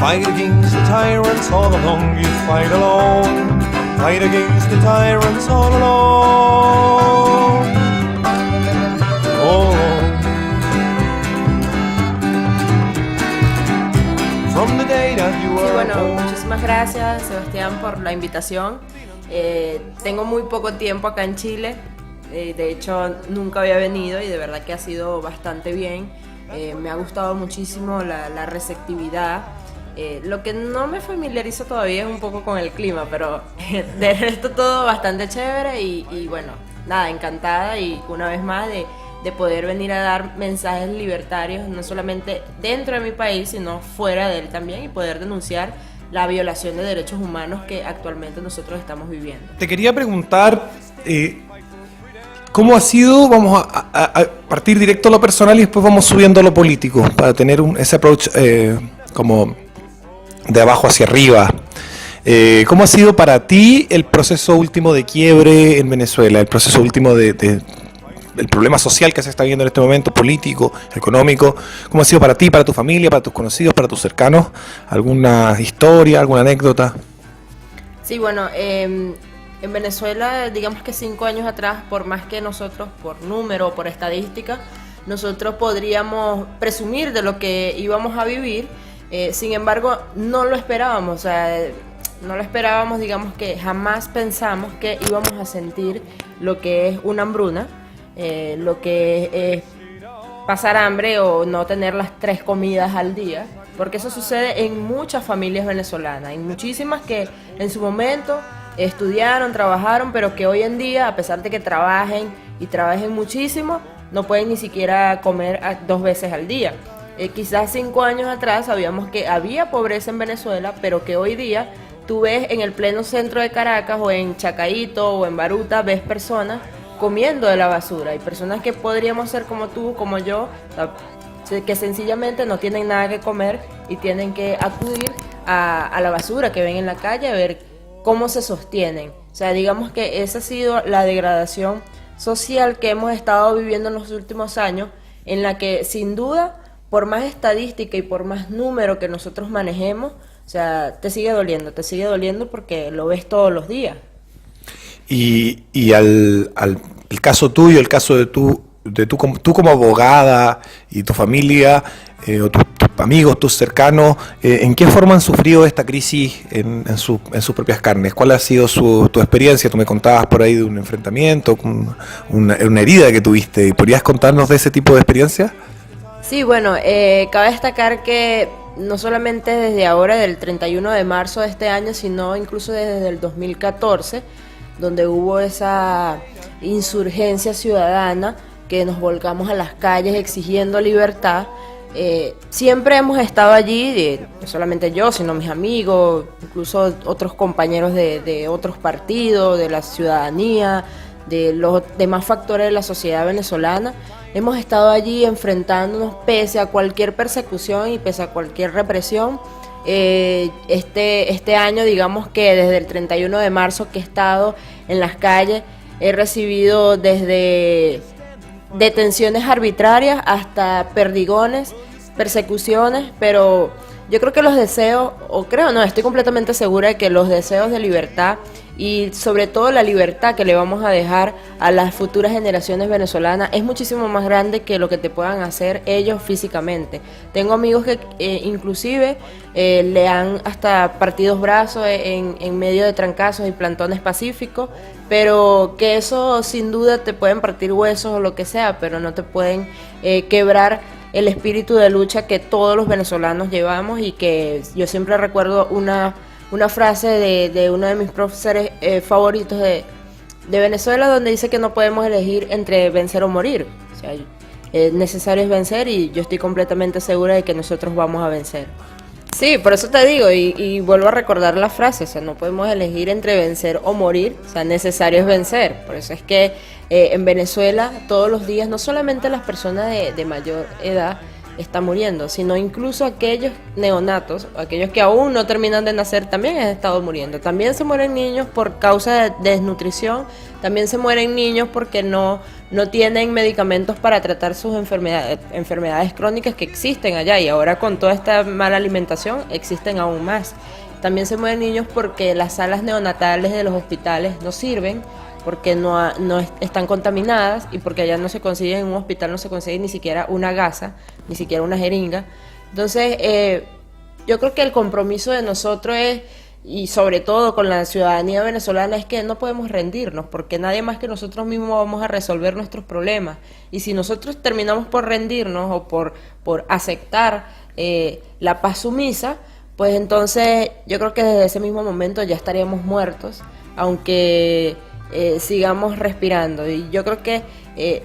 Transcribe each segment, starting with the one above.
Fight against the tyrants all along, you fight alone. Fight against the tyrants all along. Oh. From the day that you were bueno, muchísimas gracias, Sebastián, por la invitación. Tengo muy poco tiempo acá en Chile. De hecho, nunca había venido y de verdad que ha sido bastante bien. Me ha gustado muchísimo la receptividad. Lo que no me familiarizo todavía es un poco con el clima, pero de resto todo bastante chévere y bueno, nada, encantada y una vez más de poder venir a dar mensajes libertarios, no solamente dentro de mi país, sino fuera de él también, y poder denunciar la violación de derechos humanos que actualmente nosotros estamos viviendo. Te quería preguntar, ¿cómo ha sido? Vamos a partir directo a lo personal y después vamos subiendo a lo político, para tener ese approach como de abajo hacia arriba. ¿Cómo ha sido para ti el proceso último de quiebre en Venezuela, el proceso último el problema social que se está viendo en este momento, político, económico? ¿Cómo ha sido para ti, para tu familia, para tus conocidos, para tus cercanos? ¿Alguna historia, alguna anécdota? Sí, bueno, en Venezuela, digamos que 5 años atrás, por más que nosotros, por número, por estadística, nosotros podríamos presumir de lo que íbamos a vivir, sin embargo, no lo esperábamos, o sea, no lo esperábamos, digamos que jamás pensamos que íbamos a sentir lo que es una hambruna, lo que es pasar hambre o no tener las 3 comidas al día, porque eso sucede en muchas familias venezolanas, en muchísimas que en su momento estudiaron, trabajaron, pero que hoy en día, a pesar de que trabajen y trabajen muchísimo, no pueden ni siquiera comer 2 veces al día. Quizás 5 años atrás sabíamos que había pobreza en Venezuela, pero que hoy día tú ves en el pleno centro de Caracas o en Chacaíto o en Baruta, ves personas comiendo de la basura. Hay personas que podríamos ser como tú, como yo, que sencillamente no tienen nada que comer y tienen que acudir a la basura que ven en la calle a ver cómo se sostienen. O sea, digamos que esa ha sido la degradación social que hemos estado viviendo en los últimos años, en la que sin duda, por más estadística y por más número que nosotros manejemos, o sea, te sigue doliendo porque lo ves todos los días. Y el caso tuyo, el caso de tú como abogada y tu familia, o tus amigos, tus cercanos, ¿en qué forma han sufrido esta crisis en sus propias carnes? ¿Cuál ha sido tu experiencia? Tú me contabas por ahí de un enfrentamiento, una herida que tuviste. ¿Podrías contarnos de ese tipo de experiencia? Sí, bueno, cabe destacar que no solamente desde ahora, del 31 de marzo de este año, sino incluso desde el 2014, donde hubo esa insurgencia ciudadana que nos volcamos a las calles exigiendo libertad. Siempre hemos estado allí, no solamente yo, sino mis amigos, incluso otros compañeros de otros partidos, de la ciudadanía, de los demás factores de la sociedad venezolana. Hemos estado allí enfrentándonos pese a cualquier persecución y pese a cualquier represión. Este año, digamos que desde el 31 de marzo que he estado en las calles, he recibido desde detenciones arbitrarias hasta perdigones, persecuciones, pero yo creo que los deseos, estoy completamente segura de que los deseos de libertad y sobre todo la libertad que le vamos a dejar a las futuras generaciones venezolanas es muchísimo más grande que lo que te puedan hacer ellos físicamente. Tengo amigos que inclusive le han hasta partido brazos en medio de trancazos y plantones pacíficos, pero que eso sin duda te pueden partir huesos o lo que sea, pero no te pueden quebrar el espíritu de lucha que todos los venezolanos llevamos, y que yo siempre recuerdo una frase de uno de mis profesores favoritos de Venezuela, donde dice que no podemos elegir entre vencer o morir. O sea, necesario es vencer, y yo estoy completamente segura de que nosotros vamos a vencer. Sí, por eso te digo, y vuelvo a recordar la frase, o sea, no podemos elegir entre vencer o morir, o sea, necesario es vencer. Por eso es que en Venezuela todos los días, no solamente las personas de mayor edad, está muriendo, sino incluso aquellos neonatos, aquellos que aún no terminan de nacer, también han estado muriendo. También se mueren niños por causa de desnutrición, también se mueren niños porque no tienen medicamentos para tratar sus enfermedades crónicas que existen allá, y ahora con toda esta mala alimentación existen aún más. También se mueren niños porque las salas neonatales de los hospitales no sirven, porque están contaminadas, y porque allá no se consigue, en un hospital no se consigue ni siquiera una gasa, ni siquiera una jeringa. Entonces, yo creo que el compromiso de nosotros es, y sobre todo con la ciudadanía venezolana, es que no podemos rendirnos, porque nadie más que nosotros mismos vamos a resolver nuestros problemas. Y si nosotros terminamos por rendirnos o por aceptar la paz sumisa, pues entonces yo creo que desde ese mismo momento ya estaríamos muertos, aunque sigamos respirando. Y yo creo que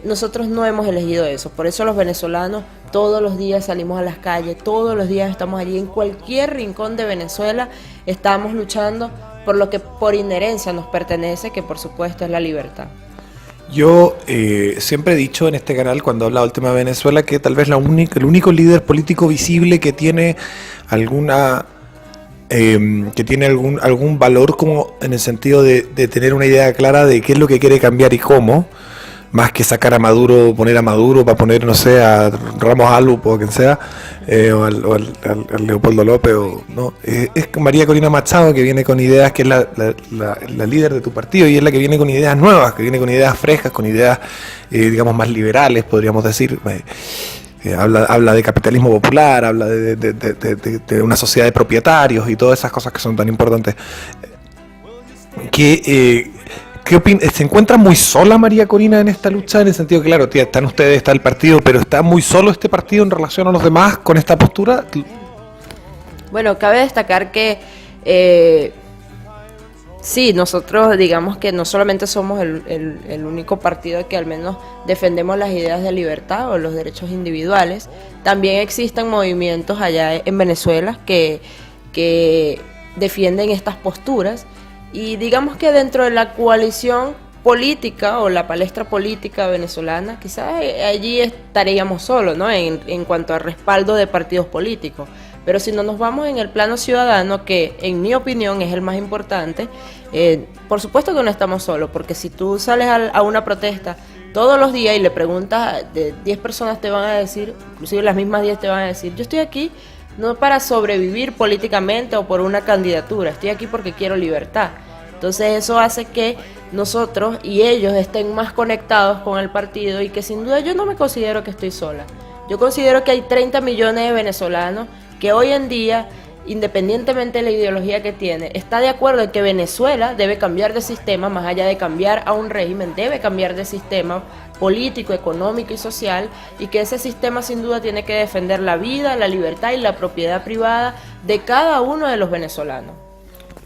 nosotros no hemos elegido eso. Por eso los venezolanos todos los días salimos a las calles, todos los días estamos allí, en cualquier rincón de Venezuela estamos luchando por lo que por inherencia nos pertenece, que por supuesto es la libertad. Yo siempre he dicho en este canal, cuando he hablado del tema de Venezuela, que tal vez el único líder político visible que tiene algún valor, como en el sentido de tener una idea clara de qué es lo que quiere cambiar y cómo, más que sacar a Maduro, poner a Maduro para poner, no sé, a Ramos Albo o quien sea, o al Leopoldo López, es María Corina Machado, que viene con ideas, que es la líder de tu partido, y es la que viene con ideas nuevas, que viene con ideas frescas, con ideas, digamos, más liberales, podríamos decir. Habla de capitalismo popular, habla de una sociedad de propietarios y todas esas cosas que son tan importantes. ¿Qué opinas? ¿Se encuentra muy sola María Corina en esta lucha? En el sentido que, claro, tía, están ustedes, está el partido, pero ¿está muy solo este partido en relación a los demás con esta postura? Bueno, cabe destacar que sí, nosotros digamos que no solamente somos el único partido que al menos defendemos las ideas de libertad o los derechos individuales, también existen movimientos allá en Venezuela que defienden estas posturas, y digamos que dentro de la coalición política o la palestra política venezolana, quizás allí estaríamos solos, ¿no? En cuanto a respaldo de partidos políticos. Pero si no nos vamos en el plano ciudadano, que en mi opinión es el más importante, por supuesto que no estamos solos, porque si tú sales a una protesta todos los días y le preguntas, de 10 personas te van a decir, inclusive las mismas 10 te van a decir, yo estoy aquí no para sobrevivir políticamente o por una candidatura, estoy aquí porque quiero libertad. Entonces eso hace que nosotros y ellos estén más conectados con el partido, y que sin duda yo no me considero que estoy sola. Yo considero que hay 30 millones de venezolanos que hoy en día, independientemente de la ideología que tiene, está de acuerdo en que Venezuela debe cambiar de sistema, más allá de cambiar a un régimen, debe cambiar de sistema político, económico y social, y que ese sistema sin duda tiene que defender la vida, la libertad y la propiedad privada de cada uno de los venezolanos.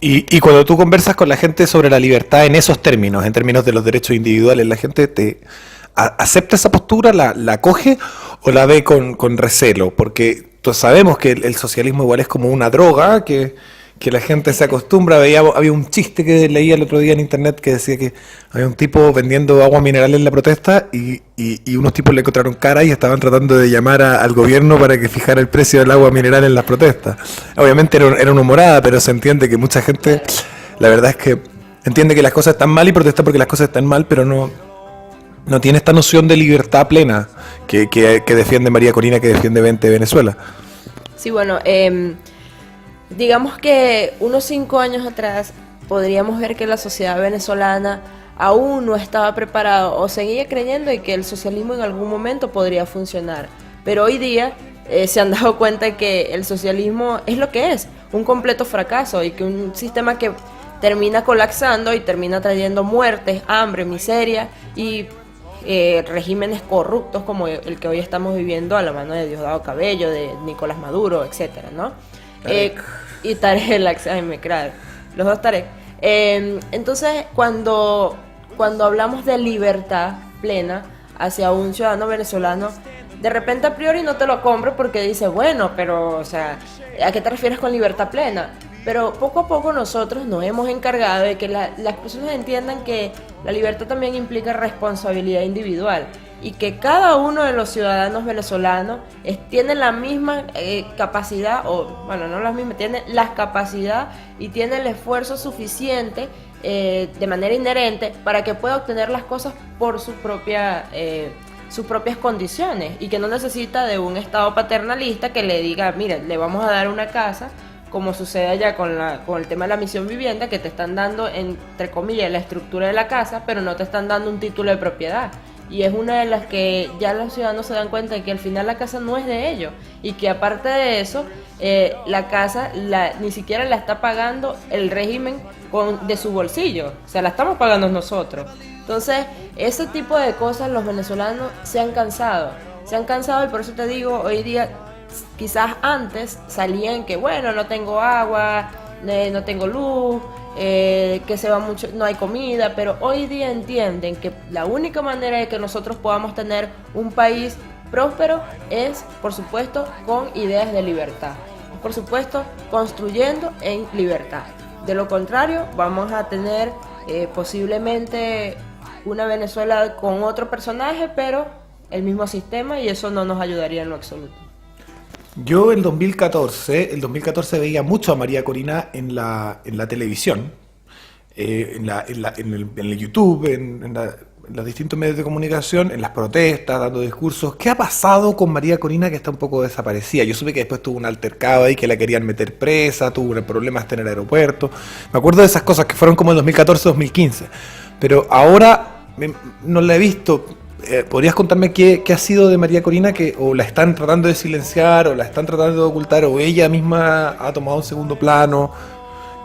Y cuando tú conversas con la gente sobre la libertad en esos términos, en términos de los derechos individuales, ¿la gente te acepta esa postura, la acoge o la ve con recelo? Porque todos sabemos que el socialismo igual es como una droga, que la gente se acostumbra. Había un chiste que leía el otro día en internet que decía que había un tipo vendiendo agua mineral en la protesta y unos tipos le encontraron cara y estaban tratando de llamar al gobierno para que fijara el precio del agua mineral en las protestas. Obviamente era una humorada, pero se entiende que mucha gente, la verdad es que entiende que las cosas están mal y protesta porque las cosas están mal, pero no tiene esta noción de libertad plena que defiende María Corina, que defiende Venezuela. Sí, bueno, digamos que unos 5 años atrás podríamos ver que la sociedad venezolana aún no estaba preparada o seguía creyendo de que el socialismo en algún momento podría funcionar. Pero hoy día se han dado cuenta de que el socialismo es lo que es, un completo fracaso, y que un sistema que termina colapsando y termina trayendo muertes, hambre, miseria y regímenes corruptos como el que hoy estamos viviendo a la mano de Diosdado Cabello, de Nicolás Maduro, etcétera, ¿no? Y Tarek el los dos Tarek. Entonces, cuando hablamos de libertad plena hacia un ciudadano venezolano, de repente a priori no te lo compro porque dice, bueno, pero, o sea, ¿a qué te refieres con libertad plena? Pero poco a poco nosotros nos hemos encargado de que las personas entiendan que la libertad también implica responsabilidad individual y que cada uno de los ciudadanos venezolanos tiene la misma capacidad, o bueno, no la misma, tiene la capacidad y tiene el esfuerzo suficiente de manera inherente para que pueda obtener las cosas por sus propias condiciones y que no necesita de un Estado paternalista que le diga, mira, le vamos a dar una casa, como sucede allá con el tema de la misión vivienda, que te están dando, entre comillas, la estructura de la casa, pero no te están dando un título de propiedad. Y es una de las que ya los ciudadanos se dan cuenta de que al final la casa no es de ellos y que aparte de eso, la casa ni siquiera la está pagando el régimen de su bolsillo, o sea, la estamos pagando nosotros. Entonces, ese tipo de cosas los venezolanos se han cansado y por eso te digo, hoy día, quizás antes salían que, bueno, no tengo agua, no tengo luz, que se va mucho, no hay comida, pero hoy día entienden que la única manera de que nosotros podamos tener un país próspero es, por supuesto, con ideas de libertad, por supuesto, construyendo en libertad. De lo contrario, vamos a tener posiblemente una Venezuela con otro personaje, pero el mismo sistema, y eso no nos ayudaría en lo absoluto. Yo el 2014 veía mucho a María Corina en la televisión, en el YouTube, en los distintos medios de comunicación, en las protestas, dando discursos. ¿Qué ha pasado con María Corina, que está un poco desaparecida? Yo supe que después tuvo un altercado ahí, que la querían meter presa, tuvo problemas en el aeropuerto. Me acuerdo de esas cosas que fueron como en 2014-2015. Pero ahora no la he visto. ¿Podrías contarme qué ha sido de María Corina, que o la están tratando de silenciar, o la están tratando de ocultar, o ella misma ha tomado un segundo plano?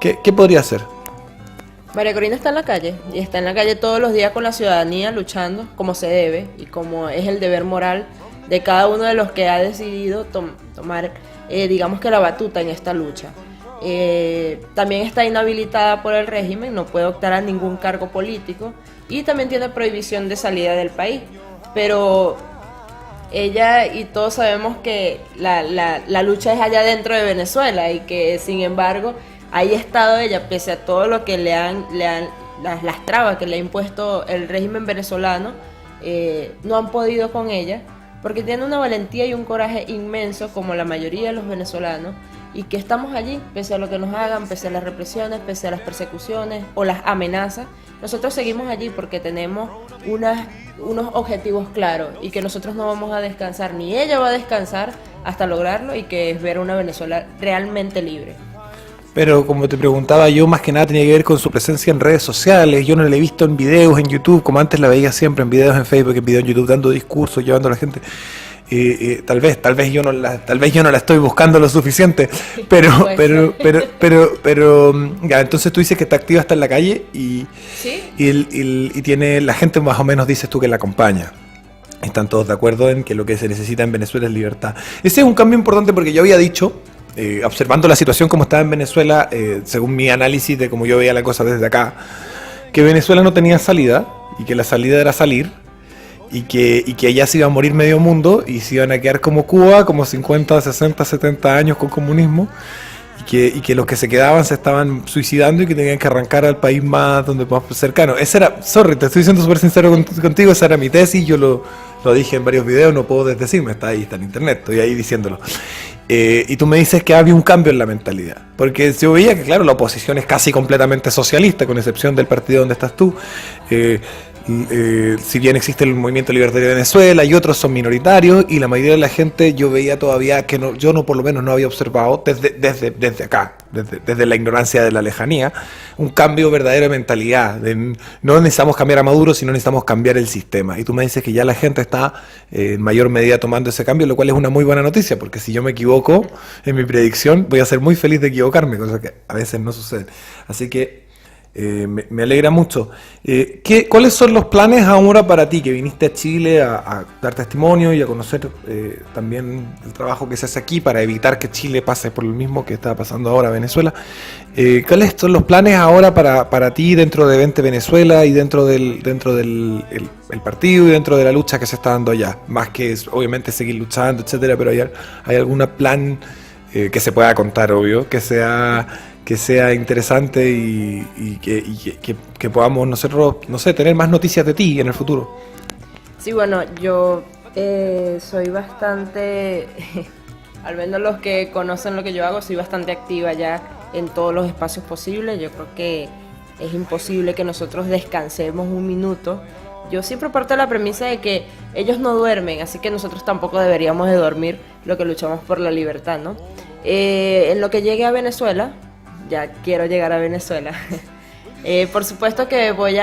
¿Qué podría hacer? María Corina está en la calle, y está en la calle todos los días con la ciudadanía, luchando como se debe, y como es el deber moral de cada uno de los que ha decidido tomar, digamos que la batuta en esta lucha. También está inhabilitada por el régimen, no puede optar a ningún cargo político, y también tiene prohibición de salida del país, pero ella y todos sabemos que la lucha es allá dentro de Venezuela y que sin embargo ahí ha estado ella pese a todo lo que las trabas que le ha impuesto el régimen venezolano, no han podido con ella porque tiene una valentía y un coraje inmenso como la mayoría de los venezolanos, y que estamos allí pese a lo que nos hagan, pese a las represiones, pese a las persecuciones o las amenazas. Nosotros seguimos allí porque tenemos unos objetivos claros y que nosotros no vamos a descansar, ni ella va a descansar hasta lograrlo, y que es ver una Venezuela realmente libre. Pero como te preguntaba yo, más que nada tenía que ver con su presencia en redes sociales. Yo no la he visto en videos en YouTube, como antes la veía siempre, en videos en Facebook, en videos en YouTube, dando discursos, llevando a la gente. Tal vez yo no la estoy buscando lo suficiente, pero ya, entonces tú dices que está activa, está en la calle y, ¿Sí? y tiene, la gente más o menos, dices tú, que la acompaña. Están todos de acuerdo en que lo que se necesita en Venezuela es libertad. Ese es un cambio importante porque yo había dicho, observando la situación como estaba en Venezuela, según mi análisis de cómo yo veía la cosa desde acá, que Venezuela no tenía salida y que la salida era salir. Y que allá se iba a morir medio mundo y se iban a quedar como Cuba, como 50, 60, 70 años con comunismo, y que los que se quedaban se estaban suicidando y que tenían que arrancar al país más cercano. Esa era, te estoy siendo súper sincero contigo, esa era mi tesis, yo lo dije en varios videos, no puedo desdecirme, está ahí, está en internet, estoy ahí diciéndolo. Y tú me dices que había un cambio en la mentalidad, porque yo veía que claro, la oposición es casi completamente socialista, con excepción del partido donde estás tú. Si bien existe el Movimiento Libertario de Venezuela y otros son minoritarios, y la mayoría de la gente yo veía todavía que yo por lo menos no había observado desde acá, desde la ignorancia de la lejanía, un cambio verdadero de mentalidad. No necesitamos cambiar a Maduro, sino necesitamos cambiar el sistema. Y tú me dices que ya la gente está en mayor medida tomando ese cambio, lo cual es una muy buena noticia, porque si yo me equivoco en mi predicción, voy a ser muy feliz de equivocarme, cosa que a veces no sucede. Así que me alegra mucho. ¿Cuáles son los planes ahora para ti, que viniste a Chile a dar testimonio y a conocer también el trabajo que se hace aquí para evitar que Chile pase por lo mismo que está pasando ahora en Venezuela? ¿Cuáles son los planes ahora para ti dentro de 20 Venezuela y dentro del el partido y dentro de la lucha que se está dando allá? Más que obviamente seguir luchando, etcétera, pero ¿hay algún plan que se pueda contar, obvio, que sea que sea interesante y que podamos nosotros, no sé, tener más noticias de ti en el futuro. Sí, bueno, yo soy bastante, al menos los que conocen lo que yo hago, soy bastante activa ya en todos los espacios posibles. Yo creo que es imposible que nosotros descansemos un minuto. Yo siempre parto de la premisa de que ellos no duermen, así que nosotros tampoco deberíamos de dormir lo que luchamos por la libertad, ¿no? En lo que llegue a Venezuela, ya quiero llegar a Venezuela, por supuesto que voy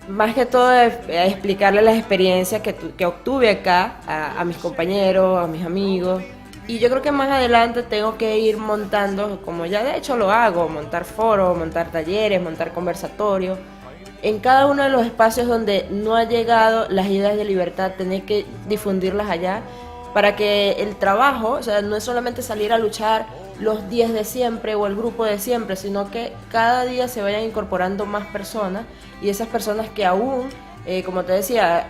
más que todo a explicarle las experiencias que obtuve acá a mis compañeros, a mis amigos. Y yo creo que más adelante tengo que ir montando, como ya de hecho lo hago, montar foros, montar talleres, montar conversatorios. En cada uno de los espacios donde no ha llegado las ideas de libertad, tener que difundirlas allá para que el trabajo, o sea, no es solamente salir a luchar los 10 de siempre o el grupo de siempre, sino que cada día se vayan incorporando más personas y esas personas que aún, como te decía,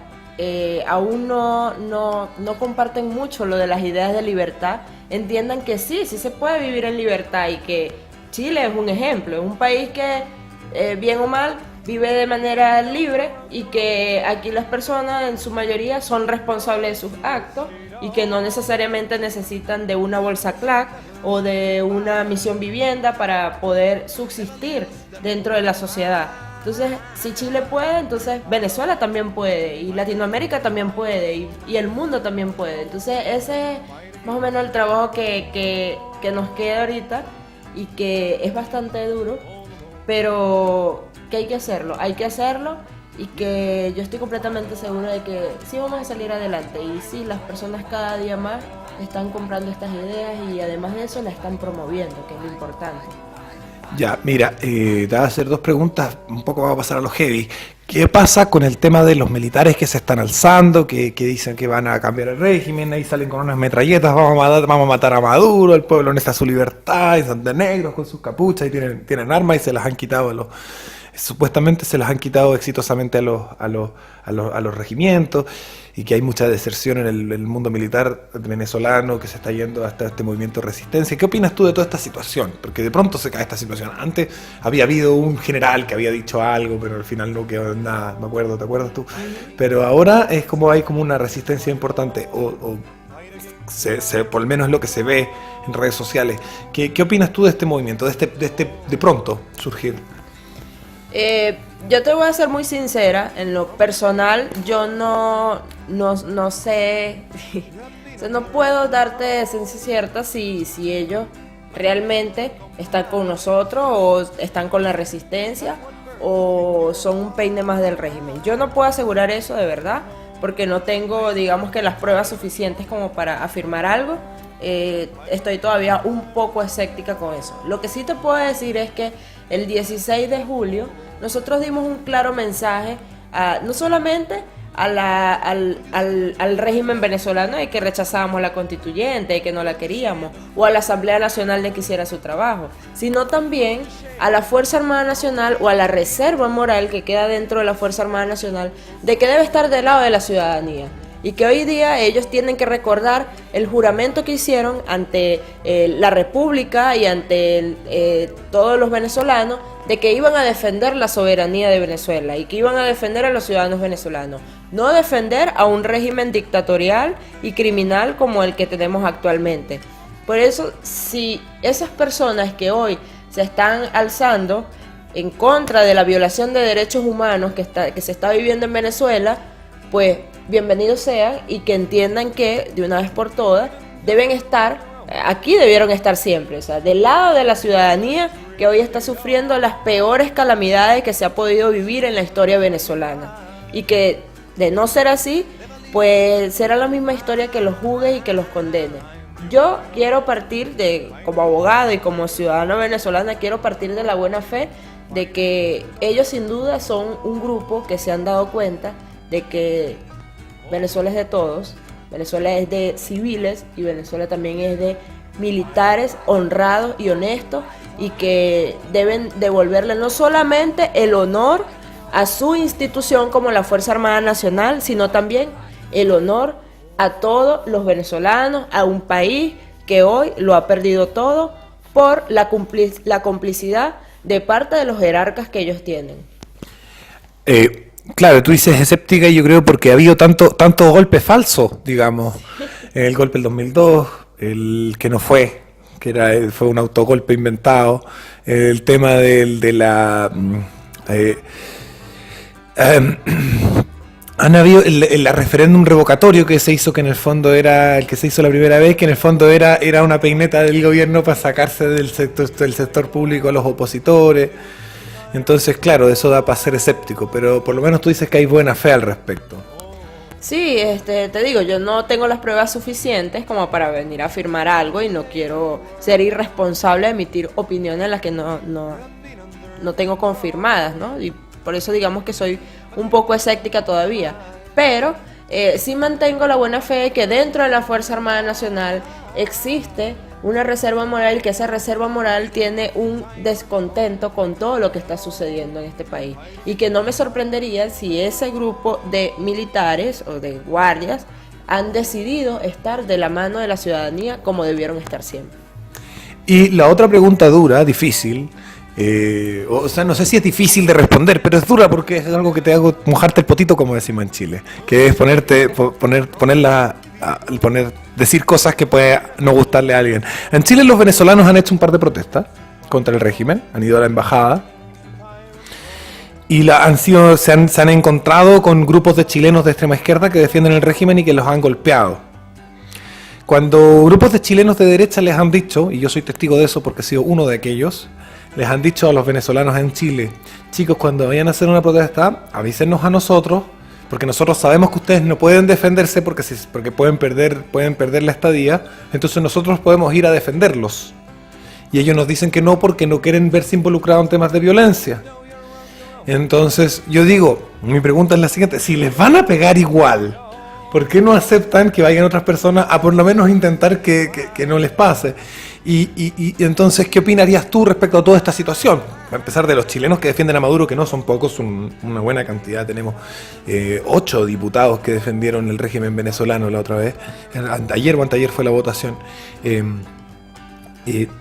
aún no comparten mucho lo de las ideas de libertad, entiendan que sí se puede vivir en libertad y que Chile es un ejemplo, es un país que, bien o mal, vive de manera libre y que aquí las personas en su mayoría son responsables de sus actos y que no necesariamente necesitan de una bolsa CLAC o de una misión vivienda para poder subsistir dentro de la sociedad. Entonces, si Chile puede, entonces Venezuela también puede, y Latinoamérica también puede, y el mundo también puede. Entonces, ese es más o menos el trabajo que nos queda ahorita y que es bastante duro, pero que hay que hacerlo y que yo estoy completamente segura de que sí vamos a salir adelante y sí, las personas cada día más están comprando estas ideas y además de eso las están promoviendo, que es lo importante. Ya, mira, te voy a hacer dos preguntas, un poco vamos a pasar a los heavy. ¿Qué pasa con el tema de los militares que se están alzando, que dicen que van a cambiar el régimen, ahí salen con unas metralletas, vamos a matar a Maduro, el pueblo necesita su libertad, y son de negros con sus capuchas y tienen armas y se las han quitado supuestamente se las han quitado exitosamente a los regimientos y que hay mucha deserción en el mundo militar venezolano que se está yendo hasta este movimiento de resistencia? ¿Qué opinas tú de toda esta situación? Porque de pronto se cae esta situación. Antes había habido un general que había dicho algo, pero al final no quedó en nada, me acuerdo, ¿te acuerdas tú? Pero ahora es como hay como una resistencia importante, por lo menos es lo que se ve en redes sociales. ¿Qué opinas tú de este movimiento, de pronto surgir? Yo te voy a ser muy sincera, en lo personal yo no sé, o sea, no puedo darte esencia cierta si ellos realmente están con nosotros o están con la resistencia o son un peine más del régimen. Yo no puedo asegurar eso de verdad porque no tengo, digamos que las pruebas suficientes como para afirmar algo. Estoy todavía un poco escéptica con eso. Lo que sí te puedo decir es que el 16 de julio nosotros dimos un claro mensaje no solamente al régimen venezolano de que rechazábamos la constituyente, de que no la queríamos, o a la Asamblea Nacional de que hiciera su trabajo, sino también a la Fuerza Armada Nacional o a la reserva moral que queda dentro de la Fuerza Armada Nacional de que debe estar del lado de la ciudadanía. Y que hoy día ellos tienen que recordar el juramento que hicieron ante la República y ante todos los venezolanos de que iban a defender la soberanía de Venezuela y que iban a defender a los ciudadanos venezolanos, no defender a un régimen dictatorial y criminal como el que tenemos actualmente. Por eso, si esas personas que hoy se están alzando en contra de la violación de derechos humanos que se está viviendo en Venezuela, pues bienvenidos sean y que entiendan que de una vez por todas deben estar, aquí debieron estar siempre, o sea, del lado de la ciudadanía que hoy está sufriendo las peores calamidades que se ha podido vivir en la historia venezolana. Y que de no ser así, pues será la misma historia que los juzgue y que los condene. Yo quiero partir como abogado y como ciudadano venezolana, quiero partir de la buena fe de que ellos sin duda son un grupo que se han dado cuenta de que Venezuela es de todos, Venezuela es de civiles y Venezuela también es de militares honrados y honestos y que deben devolverle no solamente el honor a su institución como la Fuerza Armada Nacional, sino también el honor a todos los venezolanos, a un país que hoy lo ha perdido todo por la complicidad de parte de los jerarcas que ellos tienen. Claro, tú dices escéptica y yo creo porque ha habido tanto golpe falso, digamos. El golpe del 2002, el que no fue, fue un autogolpe inventado, el tema de la... han habido el referéndum revocatorio que se hizo, que en el fondo era el que se hizo la primera vez, que en el fondo era una peineta del gobierno para sacarse del sector público a los opositores. Entonces, claro, eso da para ser escéptico, pero por lo menos tú dices que hay buena fe al respecto. Sí, te digo, yo no tengo las pruebas suficientes como para venir a afirmar algo y no quiero ser irresponsable de emitir opiniones en las que no tengo confirmadas, ¿no? Y por eso digamos que soy un poco escéptica todavía, pero sí mantengo la buena fe de que dentro de la Fuerza Armada Nacional existe una reserva moral y que esa reserva moral tiene un descontento con todo lo que está sucediendo en este país y que no me sorprendería si ese grupo de militares o de guardias han decidido estar de la mano de la ciudadanía como debieron estar siempre. Y la otra pregunta dura, difícil, o sea, no sé si es difícil de responder, pero es dura porque es algo que te hago mojarte el potito, como decimos en Chile, que es decir cosas que puede no gustarle a alguien. En Chile los venezolanos han hecho un par de protestas contra el régimen, han ido a la embajada y se han encontrado con grupos de chilenos de extrema izquierda que defienden el régimen y que los han golpeado. Cuando grupos de chilenos de derecha les han dicho, y yo soy testigo de eso porque he sido uno de aquellos, les han dicho a los venezolanos en Chile: chicos, cuando vayan a hacer una protesta, avísenos a nosotros, porque nosotros sabemos que ustedes no pueden defenderse porque pueden perder la estadía, entonces nosotros podemos ir a defenderlos. Y ellos nos dicen que no porque no quieren verse involucrados en temas de violencia. Entonces yo digo, mi pregunta es la siguiente: si les van a pegar igual, ¿por qué no aceptan que vayan otras personas a por lo menos intentar que no les pase? Y entonces, ¿qué opinarías tú respecto a toda esta situación? A empezar de los chilenos que defienden a Maduro, que no son pocos, una buena cantidad. Tenemos 8 diputados que defendieron el régimen venezolano la otra vez. Ayer o anteayer fue la votación.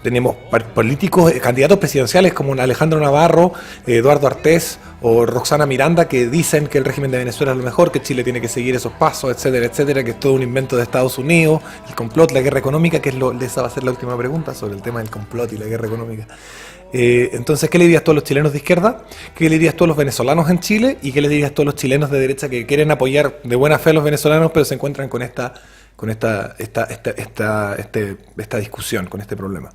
Tenemos políticos, candidatos presidenciales como Alejandro Navarro, Eduardo Artés o Roxana Miranda, que dicen que el régimen de Venezuela es lo mejor, que Chile tiene que seguir esos pasos, etcétera, etcétera, que es todo un invento de Estados Unidos, el complot, la guerra económica, esa va a ser la última pregunta sobre el tema del complot y la guerra económica. Entonces, ¿qué le dirías tú a los chilenos de izquierda? ¿Qué le dirías tú a los venezolanos en Chile? ¿Y qué le dirías tú a los chilenos de derecha que quieren apoyar de buena fe a los venezolanos, pero se encuentran con esta discusión, con este problema?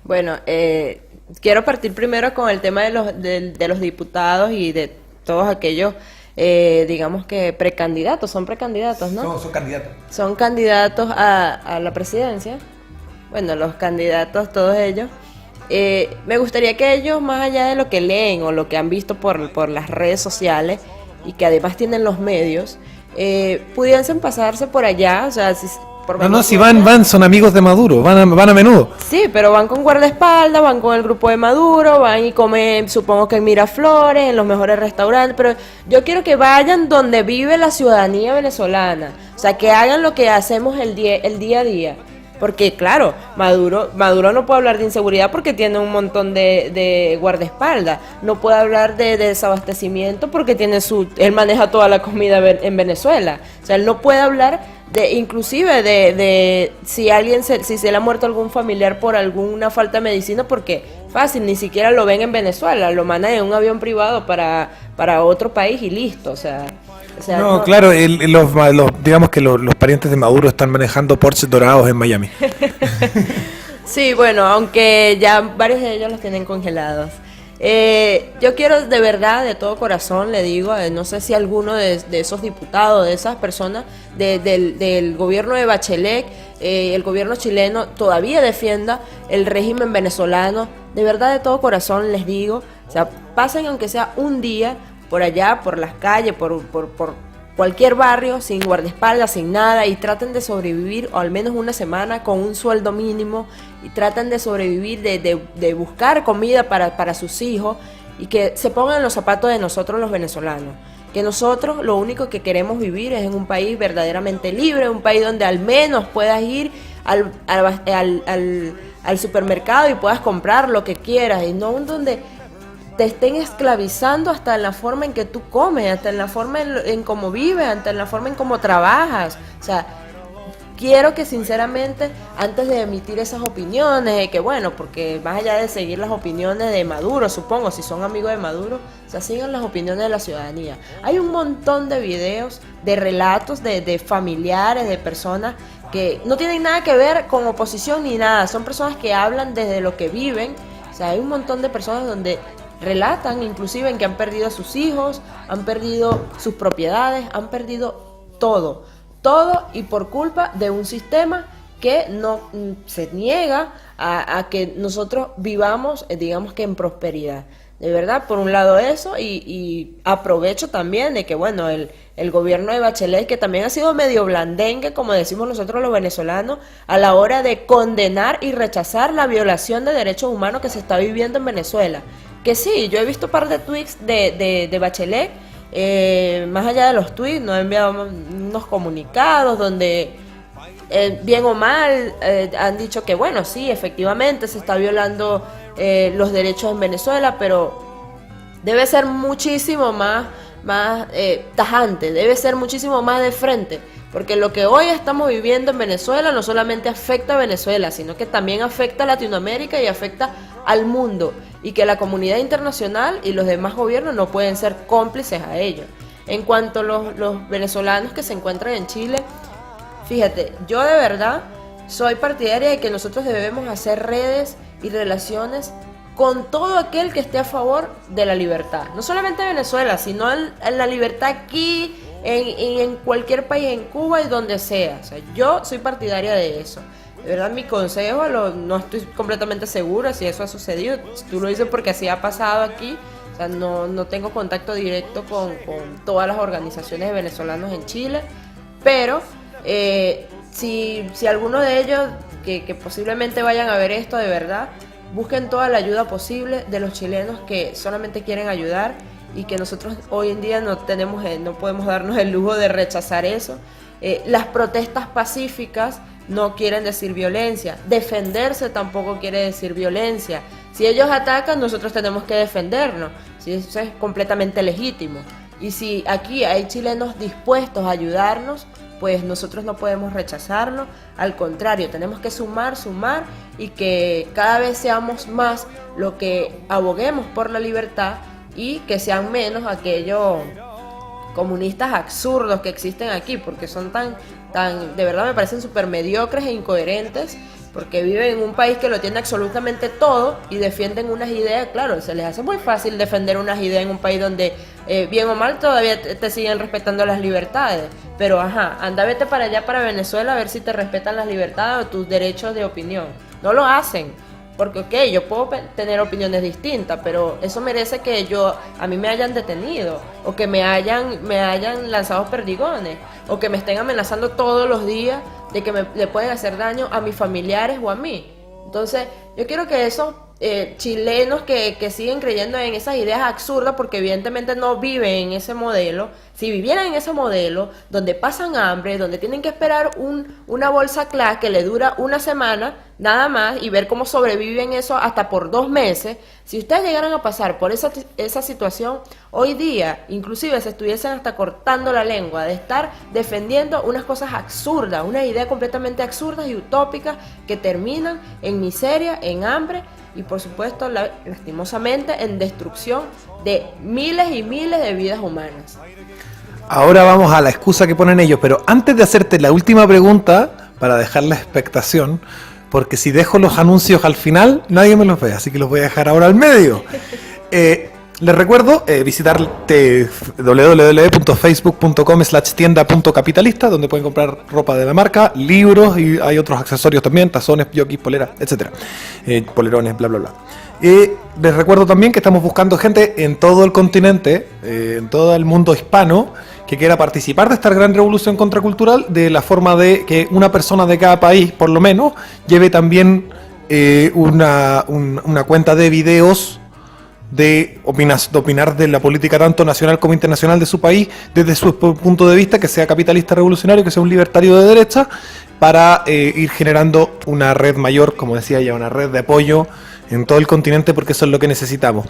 Bueno, quiero partir primero con el tema de los diputados y de todos aquellos, digamos que precandidatos, son precandidatos, ¿no? No, son candidatos. Son candidatos a la presidencia. Bueno, los candidatos, todos ellos. Me gustaría que ellos, más allá de lo que leen o lo que han visto por las redes sociales y que además tienen los medios, pudiesen pasarse por allá, o sea, si van, son amigos de Maduro, van a menudo. Sí, pero van con guardaespaldas, van con el grupo de Maduro, van y comen, supongo que en Miraflores, en los mejores restaurantes, pero yo quiero que vayan donde vive la ciudadanía venezolana, o sea, que hagan lo que hacemos el día a día. Porque claro, Maduro no puede hablar de inseguridad porque tiene un montón de guardaespaldas. No puede hablar de desabastecimiento porque él maneja toda la comida en Venezuela. O sea, él no puede hablar inclusive de si se le ha muerto algún familiar por alguna falta de medicina, porque fácil, ni siquiera lo ven en Venezuela, lo mandan en un avión privado para otro país y listo, o sea, no, claro, digamos que los parientes de Maduro están manejando Porsche dorados en Miami. Sí, bueno, aunque ya varios de ellos los tienen congelados. Yo quiero de verdad, de todo corazón, le digo, no sé si alguno de esos diputados, de esas personas del gobierno de Bachelet, el gobierno chileno todavía defienda el régimen venezolano. De verdad, de todo corazón les digo, o sea, pasen aunque sea un día por allá, por las calles, por cualquier barrio, sin guardaespaldas, sin nada, y traten de sobrevivir, o al menos una semana, con un sueldo mínimo, y traten de sobrevivir, de buscar comida para sus hijos, y que se pongan en los zapatos de nosotros los venezolanos. Que nosotros lo único que queremos vivir es en un país verdaderamente libre, un país donde al menos puedas ir al supermercado y puedas comprar lo que quieras, y no donde te estén esclavizando hasta en la forma en que tú comes, hasta en la forma en cómo vives, hasta en la forma en cómo trabajas. O sea, quiero que sinceramente, antes de emitir esas opiniones, de que bueno, porque más allá de seguir las opiniones de Maduro, supongo, si son amigos de Maduro, o sea, sigan las opiniones de la ciudadanía. Hay un montón de videos, de relatos de familiares, de personas que no tienen nada que ver con oposición ni nada, son personas que hablan desde lo que viven. O sea, hay un montón de personas donde relatan inclusive en que han perdido a sus hijos, han perdido sus propiedades, han perdido todo y por culpa de un sistema que no se niega a que nosotros vivamos, digamos que en prosperidad. De verdad, por un lado eso, y aprovecho también de que, bueno, el gobierno de Bachelet, que también ha sido medio blandengue, como decimos nosotros los venezolanos, a la hora de condenar y rechazar la violación de derechos humanos que se está viviendo en Venezuela. Que sí, yo he visto un par de tweets de Bachelet, más allá de los tweets, nos ha enviado unos comunicados donde, bien o mal, han dicho que bueno, sí, efectivamente se está violando los derechos en Venezuela, pero debe ser muchísimo más tajante, debe ser muchísimo más de frente, porque lo que hoy estamos viviendo en Venezuela no solamente afecta a Venezuela, sino que también afecta a Latinoamérica y afecta al mundo, y que la comunidad internacional y los demás gobiernos no pueden ser cómplices a ello. En cuanto a los venezolanos que se encuentran en Chile, fíjate, yo de verdad soy partidaria de que nosotros debemos hacer redes y relaciones con todo aquel que esté a favor de la libertad, no solamente en Venezuela, sino en la libertad aquí, en cualquier país, en Cuba y donde sea. O sea, yo soy partidaria de eso. De verdad, mi consejo, no estoy completamente segura si eso ha sucedido. Tú lo dices porque así ha pasado aquí. O sea, no tengo contacto directo con todas las organizaciones de venezolanos en Chile. Pero si alguno de ellos que posiblemente vayan a ver esto, de verdad, busquen toda la ayuda posible de los chilenos que solamente quieren ayudar, y que nosotros hoy en día no podemos darnos el lujo de rechazar eso. Las protestas pacíficas no quieren decir violencia, defenderse tampoco quiere decir violencia. Si ellos atacan, nosotros tenemos que defendernos, si eso es completamente legítimo. Y si aquí hay chilenos dispuestos a ayudarnos, pues nosotros no podemos rechazarlo. Al contrario, tenemos que sumar y que cada vez seamos más los que aboguemos por la libertad, y que sean menos aquellos comunistas absurdos que existen aquí, porque son tan de verdad me parecen súper mediocres e incoherentes, porque viven en un país que lo tiene absolutamente todo y defienden unas ideas. Claro, se les hace muy fácil defender unas ideas en un país donde, bien o mal, todavía te siguen respetando las libertades. Pero anda, vete para allá, para Venezuela, a ver si te respetan las libertades o tus derechos de opinión. No lo hacen. Porque, ok, yo puedo tener opiniones distintas, pero eso merece que a mí me hayan detenido, o que me hayan lanzado perdigones, o que me estén amenazando todos los días de que le pueden hacer daño a mis familiares o a mí. Entonces, yo quiero que esos chilenos que siguen creyendo en esas ideas absurdas, porque evidentemente no viven en ese modelo, si vivieran en ese modelo, donde pasan hambre, donde tienen que esperar una bolsa CLAS que le dura una semana, nada más, y ver cómo sobreviven eso hasta por 2 meses, si ustedes llegaran a pasar por esa situación, hoy día, inclusive se estuviesen hasta cortando la lengua de estar defendiendo unas cosas absurdas, unas ideas completamente absurdas y utópicas que terminan en miseria, en hambre, y por supuesto, lastimosamente, en destrucción de miles y miles de vidas humanas. Ahora vamos a la excusa que ponen ellos, pero antes de hacerte la última pregunta, para dejar la expectación, porque si dejo los anuncios al final, nadie me los ve, así que los voy a dejar ahora al medio. Les recuerdo visitar www.facebook.com/tienda.capitalista, donde pueden comprar ropa de la marca, libros, y hay otros accesorios también, tazones, jockeys, poleras, etcétera, polerones, bla, bla, bla. Les recuerdo también que estamos buscando gente en todo el continente, en todo el mundo hispano, que quiera participar de esta gran revolución contracultural, de la forma de que una persona de cada país, por lo menos, lleve también una cuenta de videos de opinar de la política tanto nacional como internacional de su país, desde su punto de vista, que sea capitalista revolucionario, que sea un libertario de derecha, para ir generando una red mayor, como decía ya, una red de apoyo en todo el continente, porque eso es lo que necesitamos.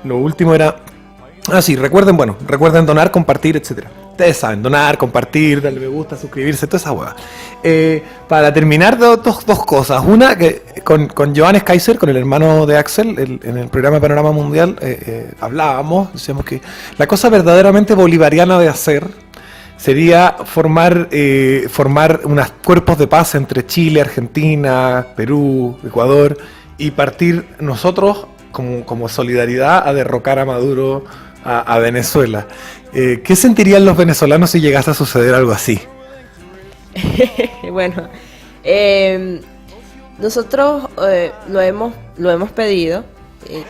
Lo último era... sí, recuerden donar, compartir, etcétera. Ustedes saben, donar, compartir, darle me gusta, suscribirse, toda esa hueá. Para terminar, dos cosas. Una, que con Johannes Kaiser, con el hermano de Axel, en el programa Panorama Mundial, hablábamos, decíamos que la cosa verdaderamente bolivariana de hacer sería formar unos cuerpos de paz entre Chile, Argentina, Perú, Ecuador, y partir nosotros como solidaridad a derrocar a Maduro a Venezuela. ¿Qué sentirían los venezolanos si llegase a suceder algo así? Bueno, nosotros lo hemos pedido,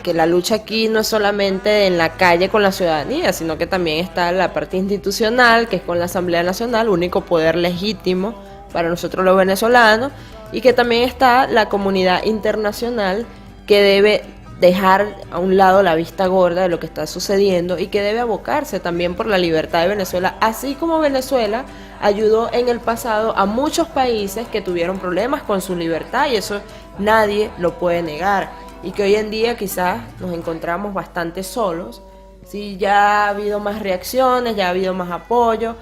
que la lucha aquí no es solamente en la calle con la ciudadanía, sino que también está la parte institucional, que es con la Asamblea Nacional, único poder legítimo para nosotros los venezolanos, y que también está la comunidad internacional, que debe dejar a un lado la vista gorda de lo que está sucediendo y que debe abocarse también por la libertad de Venezuela, así como Venezuela ayudó en el pasado a muchos países que tuvieron problemas con su libertad, y eso nadie lo puede negar, y que hoy en día quizás nos encontramos bastante solos. Sí, ya ha habido más reacciones, ya ha habido más apoyo,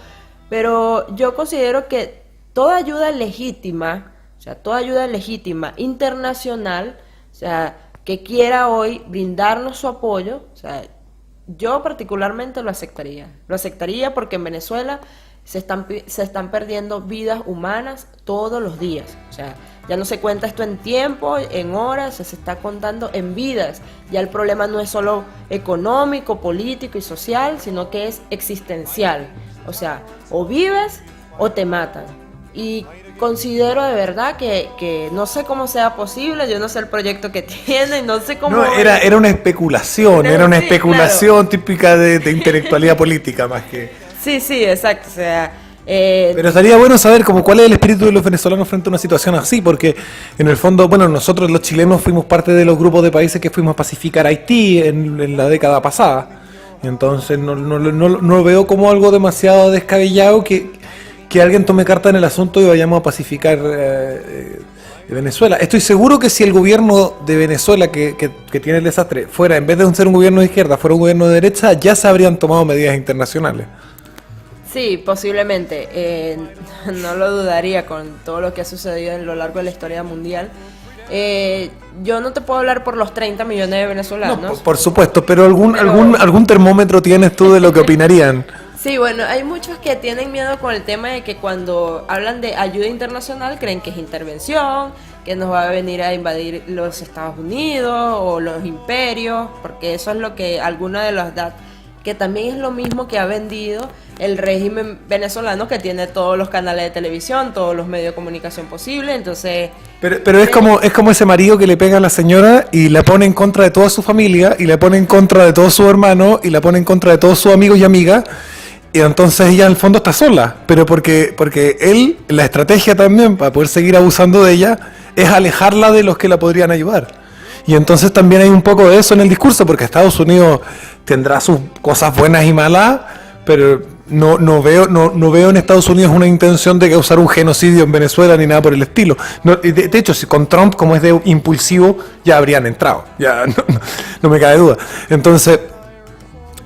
pero yo considero que toda ayuda legítima, internacional, o sea, que quiera hoy brindarnos su apoyo, o sea, yo particularmente lo aceptaría porque en Venezuela se están perdiendo vidas humanas todos los días, o sea, ya no se cuenta esto en tiempo, en horas, se está contando en vidas. Ya el problema no es solo económico, político y social, sino que es existencial, o sea, o vives o te matan. Y considero de verdad que no sé cómo sea posible, yo no sé el proyecto que tienen, no sé cómo... No, era una especulación, claro, típica de intelectualidad política más que... Sí, exacto, o sea... Pero sería bueno saber como cuál es el espíritu de los venezolanos frente a una situación así, porque en el fondo, bueno, nosotros los chilenos fuimos parte de los grupos de países que fuimos a pacificar Haití en la década pasada, entonces no veo como algo demasiado descabellado que alguien tome carta en el asunto y vayamos a pacificar Venezuela. Estoy seguro que si el gobierno de Venezuela que tiene el desastre fuera, en vez de ser un gobierno de izquierda, fuera un gobierno de derecha, ya se habrían tomado medidas internacionales. Sí, posiblemente. No lo dudaría con todo lo que ha sucedido a lo largo de la historia mundial. Yo no te puedo hablar por los 30 millones de venezolanos. No, por supuesto, pero algún termómetro tienes tú de lo que opinarían. Sí, bueno, hay muchos que tienen miedo con el tema de que cuando hablan de ayuda internacional creen que es intervención, que nos va a venir a invadir los Estados Unidos o los imperios, porque eso es lo que alguna de las da, que también es lo mismo que ha vendido el régimen venezolano, que tiene todos los canales de televisión, todos los medios de comunicación posibles, entonces... Pero es como ese marido que le pega a la señora y la pone en contra de toda su familia, y la pone en contra de todos sus hermanos, y la pone en contra de todos sus amigos y amigas, y entonces ella en el fondo está sola, pero porque él, la estrategia también para poder seguir abusando de ella, es alejarla de los que la podrían ayudar. Y entonces también hay un poco de eso en el discurso, porque Estados Unidos tendrá sus cosas buenas y malas, pero no veo en Estados Unidos una intención de causar un genocidio en Venezuela ni nada por el estilo. De hecho, si con Trump, como es de impulsivo, ya habrían entrado, ya no me cabe duda. Entonces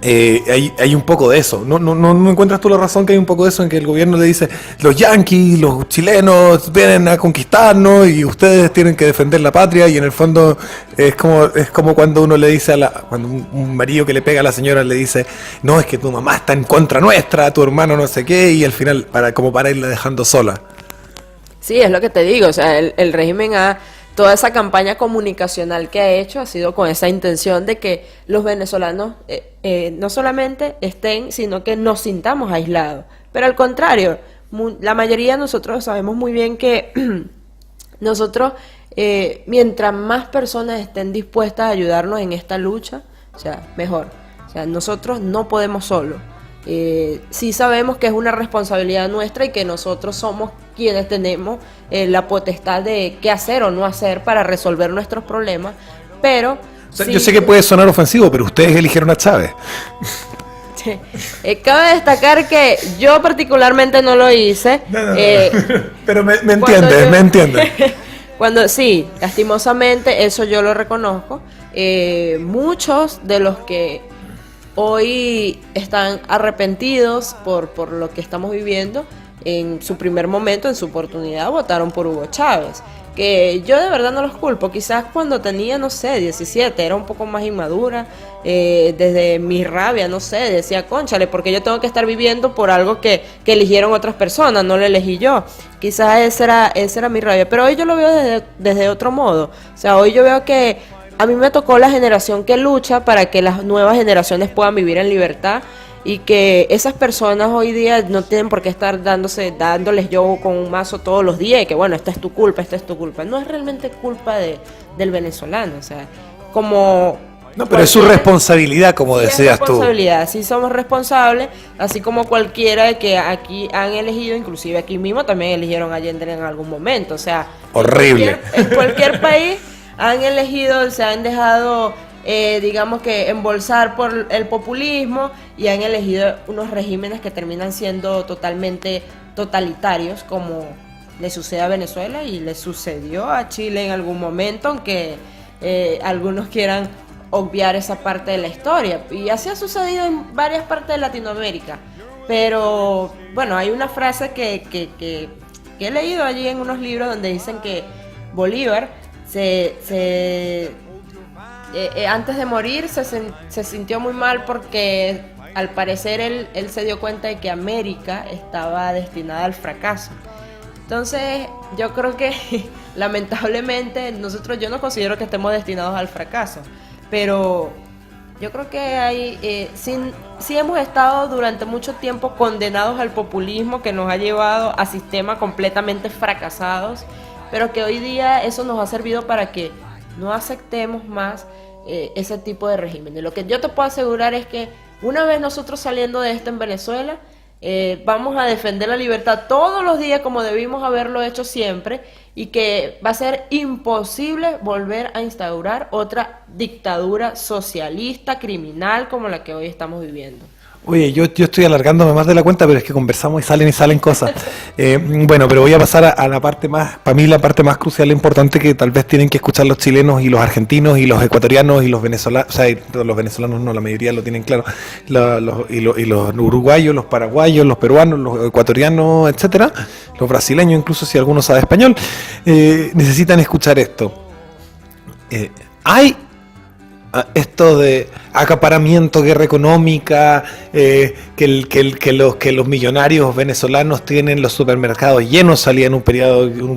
hay un poco de eso. ¿No encuentras tú la razón que hay un poco de eso en que el gobierno le dice los yanquis, los chilenos vienen a conquistarnos y ustedes tienen que defender la patria? Y en el fondo es como cuando uno le dice cuando un marido que le pega a la señora le dice, no, es que tu mamá está en contra nuestra, tu hermano no sé qué, y al final para irla dejando sola. Sí, es lo que te digo, o sea, el régimen toda esa campaña comunicacional que ha hecho ha sido con esa intención de que los venezolanos no solamente estén, sino que nos sintamos aislados. Pero al contrario, la mayoría de nosotros sabemos muy bien que nosotros, mientras más personas estén dispuestas a ayudarnos en esta lucha, o sea, mejor. O sea, nosotros no podemos solos. Sí sabemos que es una responsabilidad nuestra y que nosotros somos quienes tenemos la potestad de qué hacer o no hacer para resolver nuestros problemas, pero... O sea, sí, yo sé que puede sonar ofensivo, pero ustedes eligieron a Chávez. Cabe destacar que yo particularmente no lo hice. No. Pero me entiendes, me entiendes. Cuando sí, lastimosamente, eso yo lo reconozco. Muchos de los que hoy están arrepentidos por lo que estamos viviendo, en su primer momento, en su oportunidad, votaron por Hugo Chávez. Que yo de verdad no los culpo, quizás cuando tenía, no sé, 17, era un poco más inmadura, desde mi rabia, no sé, decía, cónchale, porque yo tengo que estar viviendo por algo que eligieron otras personas, no lo elegí yo. Quizás esa era mi rabia, pero hoy yo lo veo desde otro modo. O sea, hoy yo veo que a mí me tocó la generación que lucha para que las nuevas generaciones puedan vivir en libertad, y que esas personas hoy día no tienen por qué estar dándoles yo con un mazo todos los días y que bueno, esta es tu culpa. No es realmente culpa del venezolano, o sea, como... No, pero es su responsabilidad, como sí, decías tú. Responsabilidad, sí somos responsables, así como cualquiera de que aquí han elegido, inclusive aquí mismo también eligieron a Allende en algún momento, o sea... Horrible. En cualquier país han elegido, se han dejado... digamos que embolsar por el populismo y han elegido unos regímenes que terminan siendo totalmente totalitarios, como le sucede a Venezuela y le sucedió a Chile en algún momento, aunque algunos quieran obviar esa parte de la historia, y así ha sucedido en varias partes de Latinoamérica. Pero bueno, hay una frase que he leído allí en unos libros donde dicen que Bolívar antes de morir se sintió muy mal porque al parecer él se dio cuenta de que América estaba destinada al fracaso. Entonces yo creo que lamentablemente yo no considero que estemos destinados al fracaso, pero yo creo que sí hemos estado durante mucho tiempo condenados al populismo que nos ha llevado a sistemas completamente fracasados, pero que hoy día eso nos ha servido para que no aceptemos más ese tipo de régimen. Y lo que yo te puedo asegurar es que una vez nosotros saliendo de esto en Venezuela, vamos a defender la libertad todos los días como debimos haberlo hecho siempre, y que va a ser imposible volver a instaurar otra dictadura socialista, criminal como la que hoy estamos viviendo. Oye, yo estoy alargándome más de la cuenta, pero es que conversamos y salen cosas. Bueno, pero voy a pasar a la parte más, para mí la parte más crucial e importante que tal vez tienen que escuchar los chilenos y los argentinos y los ecuatorianos y los venezolanos, o sea, los venezolanos no, la mayoría lo tienen claro, y los uruguayos, los paraguayos, los peruanos, los ecuatorianos, etcétera, los brasileños, incluso si alguno sabe español, necesitan escuchar esto. Hay esto de acaparamiento, guerra económica, que los millonarios venezolanos tienen los supermercados llenos. Salía en un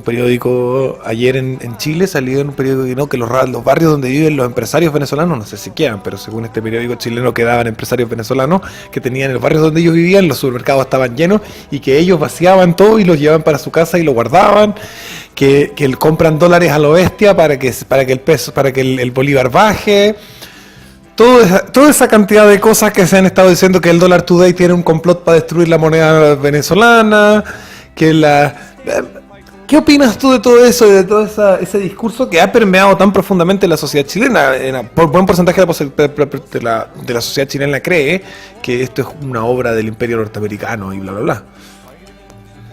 periódico ayer en Chile, salía en un periódico que los barrios donde viven los empresarios venezolanos, no sé si quedan, pero según este periódico chileno quedaban empresarios venezolanos que tenían en los barrios donde ellos vivían, los supermercados estaban llenos y que ellos vaciaban todo y los llevaban para su casa y lo guardaban. Que compran dólares a lo bestia para que el bolívar baje. Toda esa cantidad de cosas que se han estado diciendo, que el Dollar Today tiene un complot para destruir la moneda venezolana, ¿qué opinas tú de todo eso y de todo ese discurso que ha permeado tan profundamente la sociedad chilena? Por buen porcentaje de la sociedad chilena cree que esto es una obra del imperio norteamericano y bla, bla, bla.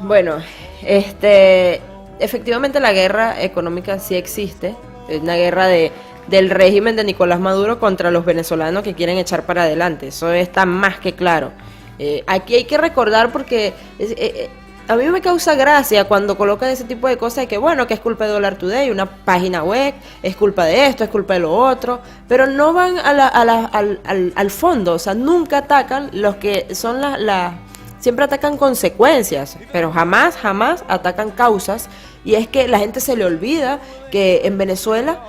Bueno, efectivamente la guerra económica sí existe, es una guerra del régimen de Nicolás Maduro contra los venezolanos que quieren echar para adelante, eso está más que claro. Aquí hay que recordar porque a mí me causa gracia cuando colocan ese tipo de cosas de que bueno, que es culpa de Dollar Today, una página web, es culpa de esto, es culpa de lo otro, pero no van al fondo, o sea, nunca atacan los que son siempre atacan consecuencias, pero jamás atacan causas. Y es que la gente se le olvida que en Venezuela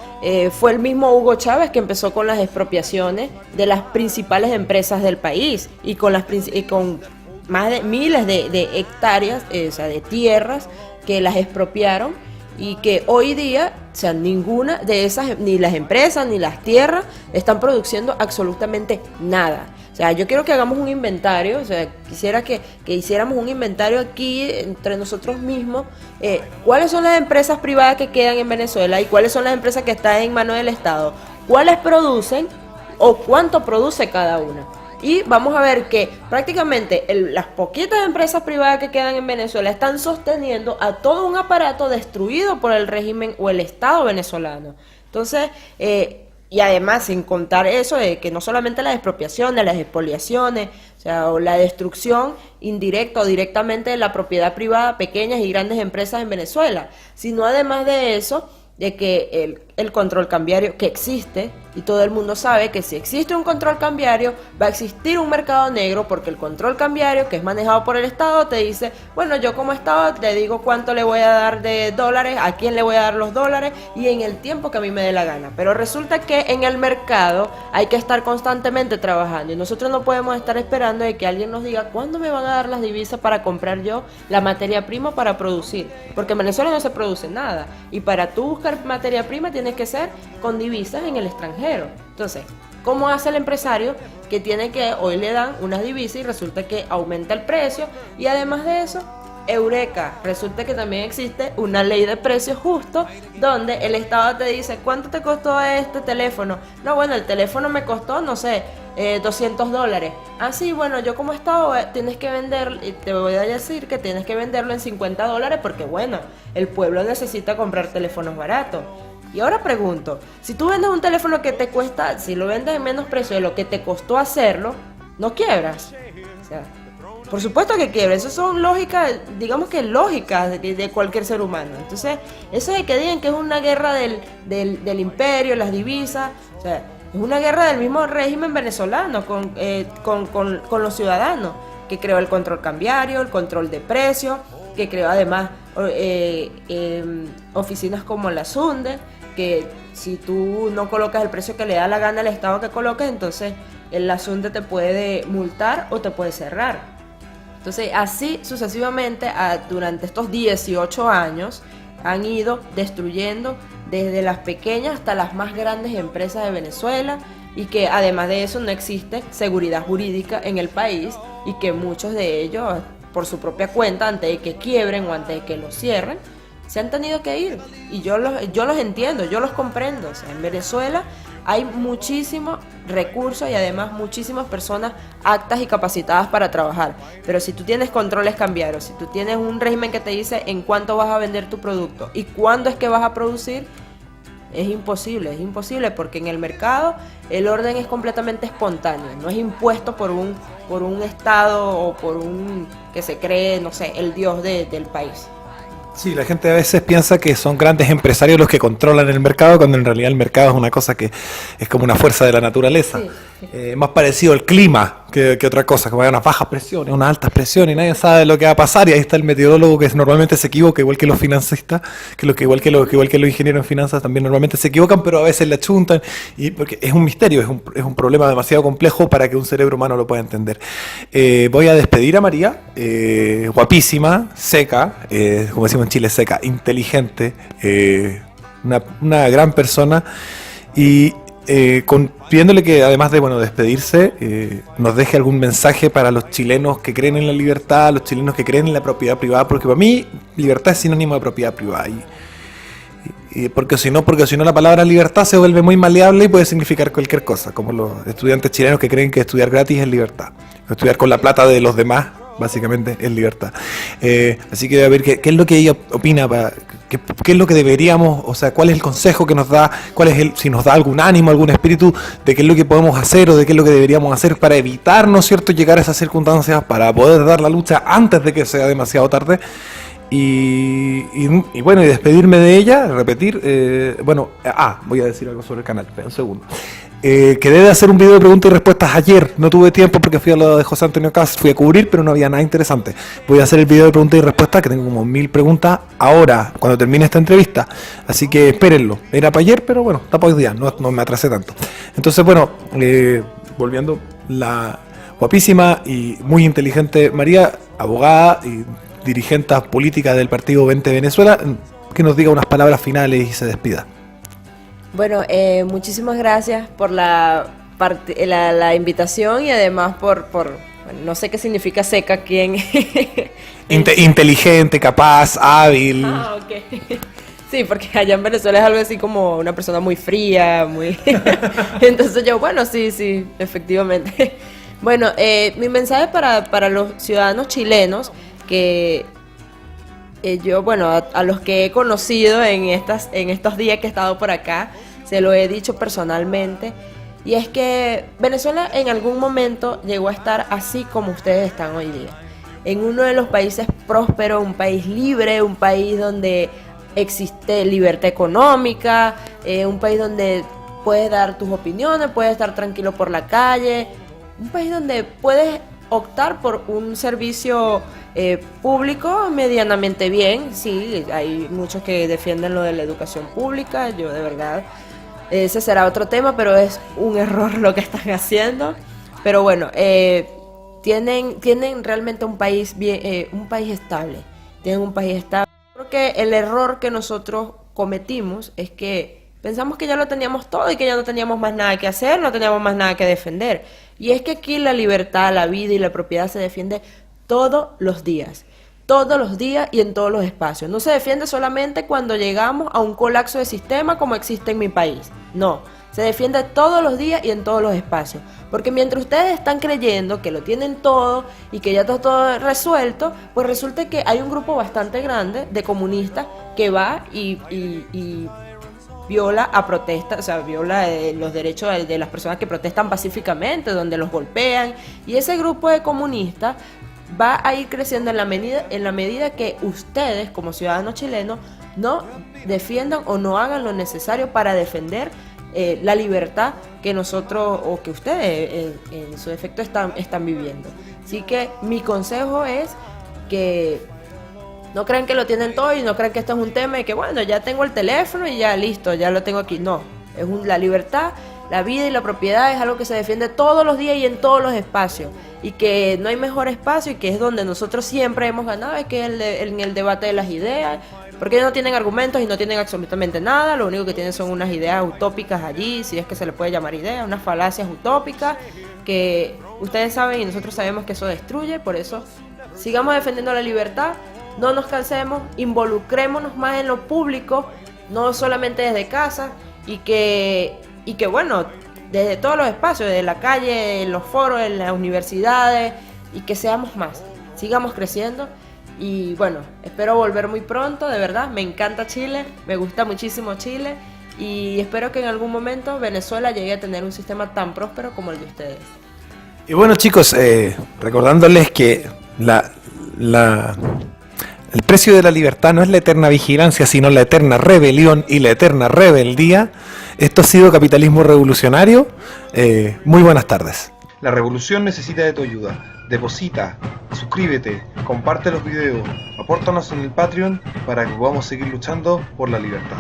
fue el mismo Hugo Chávez que empezó con las expropiaciones de las principales empresas del país y con más de miles de hectáreas, o sea, de tierras que las expropiaron, y que hoy día, o sea, ninguna de esas, ni las empresas ni las tierras, están produciendo absolutamente nada. O sea, yo quiero que hagamos un inventario, o sea, quisiera que hiciéramos un inventario aquí entre nosotros mismos, cuáles son las empresas privadas que quedan en Venezuela y cuáles son las empresas que están en manos del Estado, cuáles producen o cuánto produce cada una. Y vamos a ver que prácticamente las poquitas empresas privadas que quedan en Venezuela están sosteniendo a todo un aparato destruido por el régimen o el Estado venezolano. Entonces, y además, sin contar eso de que no solamente las expropiaciones, las expoliaciones, o sea, o la destrucción indirecta o directamente de la propiedad privada, pequeñas y grandes empresas en Venezuela, sino además de eso, de que el control cambiario que existe, y todo el mundo sabe que si existe un control cambiario va a existir un mercado negro, porque el control cambiario que es manejado por el Estado te dice, bueno, yo como Estado te digo cuánto le voy a dar de dólares, a quién le voy a dar los dólares y en el tiempo que a mí me dé la gana, pero resulta que en el mercado hay que estar constantemente trabajando y nosotros no podemos estar esperando de que alguien nos diga cuándo me van a dar las divisas para comprar yo la materia prima para producir, porque en Venezuela no se produce nada y para tú buscar materia prima tienes que ser con divisas en el extranjero. Entonces, ¿cómo hace el empresario que tiene que hoy le dan unas divisas y resulta que aumenta el precio? Y además de eso, eureka, resulta que también existe una ley de precios justo donde el Estado te dice, ¿cuánto te costó este teléfono? No, bueno, el teléfono me costó, no sé, $200. Ah, sí, bueno, yo como Estado tienes que vender, y te voy a decir que tienes que venderlo en $50 porque, bueno, el pueblo necesita comprar teléfonos baratos. Y ahora pregunto, si tú vendes un teléfono que te cuesta, si lo vendes en menos precio de lo que te costó hacerlo, ¿no quiebras? O sea, por supuesto que quiebras. Esas son lógicas, digamos que lógicas de cualquier ser humano. Entonces, eso de que digan que es una guerra del imperio, las divisas, o sea, es una guerra del mismo régimen venezolano con los ciudadanos, que creó el control cambiario, el control de precios, que creó además oficinas como la SUNDE, que si tú no colocas el precio que le da la gana al Estado que coloques, entonces el SUNDE te puede multar o te puede cerrar. Entonces así sucesivamente durante estos 18 años han ido destruyendo desde las pequeñas hasta las más grandes empresas de Venezuela, y que además de eso no existe seguridad jurídica en el país y que muchos de ellos por su propia cuenta, antes de que quiebren o antes de que los cierren, se han tenido que ir. Y yo los entiendo, yo los comprendo. O sea, en Venezuela hay muchísimos recursos y además muchísimas personas aptas y capacitadas para trabajar. Pero si tú tienes controles cambiarios, si tú tienes un régimen que te dice en cuánto vas a vender tu producto y cuándo es que vas a producir, es imposible porque en el mercado el orden es completamente espontáneo, no es impuesto por un Estado o por un que se cree, no sé, el dios del país. Sí, la gente a veces piensa que son grandes empresarios los que controlan el mercado, cuando en realidad el mercado es una cosa que es como una fuerza de la naturaleza. Sí. Más parecido al clima que otra cosa, como hay unas bajas presiones, unas altas presiones, y nadie sabe lo que va a pasar, y ahí está el meteorólogo que normalmente se equivoca, igual que los financistas, igual que los ingenieros en finanzas también normalmente se equivocan, pero a veces le achuntan, y porque es un misterio, es un problema demasiado complejo para que un cerebro humano lo pueda entender. Voy a despedir a María, guapísima, seca, como decimos en Chile, seca, inteligente, una gran persona, y pidiéndole que además de despedirse, nos deje algún mensaje para los chilenos que creen en la libertad, los chilenos que creen en la propiedad privada, porque para mí libertad es sinónimo de propiedad privada, y porque si no la palabra libertad se vuelve muy maleable y puede significar cualquier cosa, como los estudiantes chilenos que creen que estudiar gratis es libertad, estudiar con la plata de los demás básicamente es libertad. Así que a ver qué es lo que ella opina, qué es lo que deberíamos, o sea, cuál es el consejo que nos da, si nos da algún ánimo, algún espíritu de qué es lo que podemos hacer o de qué es lo que deberíamos hacer para evitar, ¿no es cierto?, llegar a esas circunstancias, para poder dar la lucha antes de que sea demasiado tarde. Y despedirme de ella, repetir, voy a decir algo sobre el canal, espera un segundo. Quedé de hacer un video de preguntas y respuestas ayer, no tuve tiempo porque fui a lo de José Antonio Cast, fui a cubrir, pero no había nada interesante. Voy a hacer el video de preguntas y respuestas, que tengo como 1000 preguntas ahora, cuando termine esta entrevista, así que espérenlo. Era para ayer, pero bueno, está para hoy día, no me atrasé tanto. Entonces, volviendo, la guapísima y muy inteligente María, abogada y dirigente política del Partido 20 Venezuela, que nos diga unas palabras finales y se despida. Bueno, muchísimas gracias por la invitación y además por no sé qué significa seca aquí en... Inteligente, capaz, hábil. Ah, ok. Sí, porque allá en Venezuela es algo así como una persona muy fría, muy... Entonces yo, sí, efectivamente. Bueno, mi mensaje para los ciudadanos chilenos, que yo, bueno, a los que he conocido en estos días que he estado por acá, se lo he dicho personalmente, y es que Venezuela en algún momento llegó a estar así como ustedes están hoy día, en uno de los países prósperos, un país libre, un país donde existe libertad económica, un país donde puedes dar tus opiniones, puedes estar tranquilo por la calle, un país donde puedes optar por un servicio público medianamente bien. Sí, hay muchos que defienden lo de la educación pública, yo de verdad, ese será otro tema, pero es un error lo que están haciendo. Pero bueno, tienen realmente un país bien, un país estable, tienen un país estable. Creo que el error que nosotros cometimos es que pensamos que ya lo teníamos todo y que ya no teníamos más nada que hacer, no teníamos más nada que defender. Y es que aquí la libertad, la vida y la propiedad se defiende todos los días y en todos los espacios. No se defiende solamente cuando llegamos a un colapso de sistema como existe en mi país. No, se defiende todos los días y en todos los espacios. Porque mientras ustedes están creyendo que lo tienen todo y que ya está todo resuelto, pues resulta que hay un grupo bastante grande de comunistas que va y viola a protesta, o sea, viola los derechos de las personas que protestan pacíficamente, donde los golpean, y ese grupo de comunistas va a ir creciendo en la medida que ustedes, como ciudadanos chilenos, no defiendan o no hagan lo necesario para defender la libertad que nosotros o que ustedes en su defecto están viviendo. Así que mi consejo es que no crean que lo tienen todo y no crean que esto es un tema de que bueno, ya tengo el teléfono y ya listo, ya lo tengo aquí. No, la libertad, la vida y la propiedad es algo que se defiende todos los días y en todos los espacios, y que no hay mejor espacio y que es donde nosotros siempre hemos ganado, es que en el debate de las ideas, porque ellos no tienen argumentos y no tienen absolutamente nada, lo único que tienen son unas ideas utópicas allí, si es que se le puede llamar ideas, unas falacias utópicas que ustedes saben y nosotros sabemos que eso destruye. Por eso sigamos defendiendo la libertad, no nos cansemos, involucrémonos más en lo público, no solamente desde casa, y que bueno, desde todos los espacios, desde la calle, en los foros, en las universidades, y que seamos más, sigamos creciendo. Y bueno, espero volver muy pronto, de verdad, me encanta Chile, me gusta muchísimo Chile, y espero que en algún momento Venezuela llegue a tener un sistema tan próspero como el de ustedes. Y bueno, chicos, recordándoles que el precio de la libertad no es la eterna vigilancia, sino la eterna rebelión y la eterna rebeldía. Esto ha sido Capitalismo Revolucionario. Muy buenas tardes. La revolución necesita de tu ayuda. Deposita, suscríbete, comparte los videos, apórtanos en el Patreon para que podamos seguir luchando por la libertad.